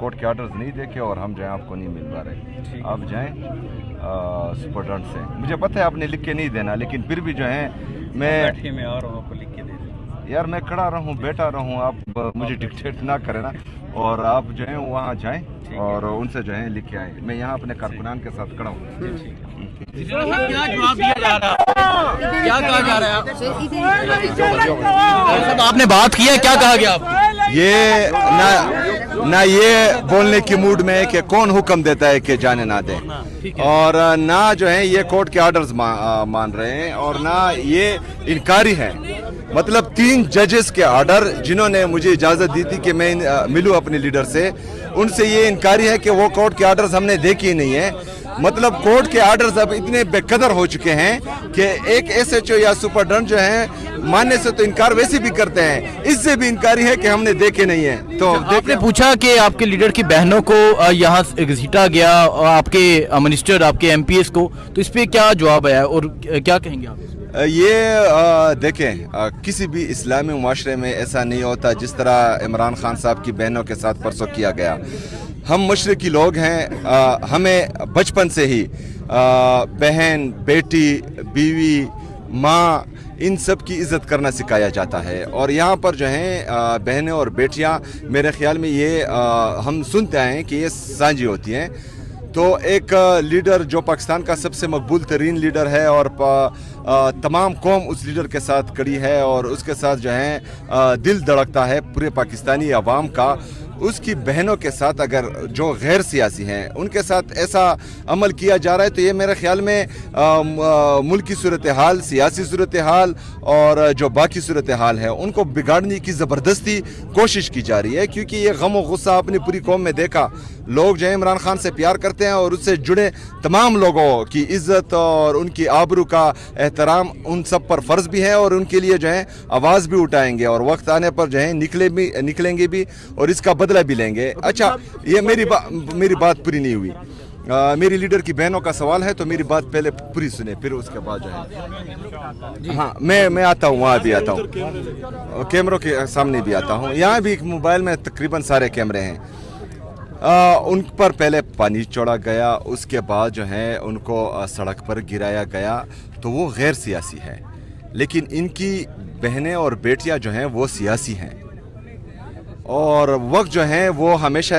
Court के orders नहीं देखे और हम जो है आपको नहीं मिल पा रहे। आप जाएं सुपरटेंडेंट से। मुझे पता है आपने लिख के नहीं देना, लेकिन फिर भी जो है मैं आ रहा हूँ, आपको लिख के दे दूँ। यार मैं खड़ा रहूँ, बैठा रहूँ, आप मुझे डिक्टेट ना करें ना। और आप जो है वहाँ जाएं और उनसे जो है लिख के आए। मैं यहाँ अपने कारकुनान के साथ खड़ा हूँ। क्या जवाब दिया जा रहा है, क्या कहा जा रहा है? आपने बात की है, क्या कहा गया आपको? ये ना ये बोलने की मूड में है कि कौन हुक्म देता है कि जाने ना दे, और ना जो है ये कोर्ट के ऑर्डर्स मान रहे हैं, और ना ये इनकारी है। मतलब 3 जजेस के ऑर्डर जिन्होंने मुझे इजाजत दी थी कि मैं मिलूं अपने लीडर से, उनसे ये इनकारी है कि वो कोर्ट के ऑर्डर्स हमने देखे ही नहीं है। मतलब कोर्ट के ऑर्डर्स अब इतने बेकदर हो चुके हैं कि एक एसएचओ या सुपरडेंट जो है मानने से तो इनकार वैसे भी करते हैं, इससे भी इनकारी है कि हमने देखे नहीं है। तो आपने पूछा कि आपके लीडर की बहनों को यहाँ घसीटा गया, आपके मिनिस्टर, आपके एमपीएस को, तो इस पे क्या जवाब आया और क्या कहेंगे आप? ये देखें, किसी भी इस्लामी मुआशरे में ऐसा नहीं होता जिस तरह इमरान खान साहब की बहनों के साथ परसों किया गया। हम मशरकी लोग हैं, हमें बचपन से ही बहन, बेटी, बीवी, माँ, इन सब की इज़्ज़त करना सिखाया जाता है। और यहाँ पर जो हैं बहनें और बेटियाँ, मेरे ख्याल में ये हम सुनते आए हैं कि ये सांझी होती हैं। तो एक लीडर जो पाकिस्तान का सबसे मकबूल तरीन लीडर है और तमाम कौम उस लीडर के साथ खड़ी है और उसके साथ जो है दिल धड़कता है पूरे पाकिस्तानी अवाम का, उसकी बहनों के साथ अगर जो गैर सियासी हैं उनके साथ ऐसा अमल किया जा रहा है, तो ये मेरे ख्याल में मुल्क की सूरत हाल, सियासी सूरत हाल और जो बाकी सूरत हाल है उनको बिगाड़ने की ज़बरदस्ती कोशिश की जा रही है। क्योंकि ये गम और गुस्सा अपनी पूरी कौम में देखा, लोग जो है इमरान खान से प्यार करते हैं और उससे जुड़े तमाम लोगों की इज़्ज़त और उनकी आबरू का एहतराम उन सब पर फ़र्ज़ भी है, और उनके लिए जो है आवाज़ भी उठाएंगे और वक्त आने पर जो है निकलेंगे भी और इसका बदला भी लेंगे। अच्छा, ये मेरी बात पूरी नहीं हुई। मेरी लीडर की बहनों का सवाल है, तो मेरी बात पहले पूरी सुने, फिर उसके बाद जो है हाँ मैं आता हूँ, वहाँ भी आता हूँ, कैमरों के सामने भी आता हूँ। यहाँ भी मोबाइल में तकरीबन सारे कैमरे हैं। उन पर पहले पानी छोड़ा गया, उसके बाद जो है उनको सड़क पर गिराया गया, तो वो गैर सियासी है। लेकिन इनकी बहनें और बेटियां जो हैं वो सियासी हैं, और वक्त जो हैं वो हमेशा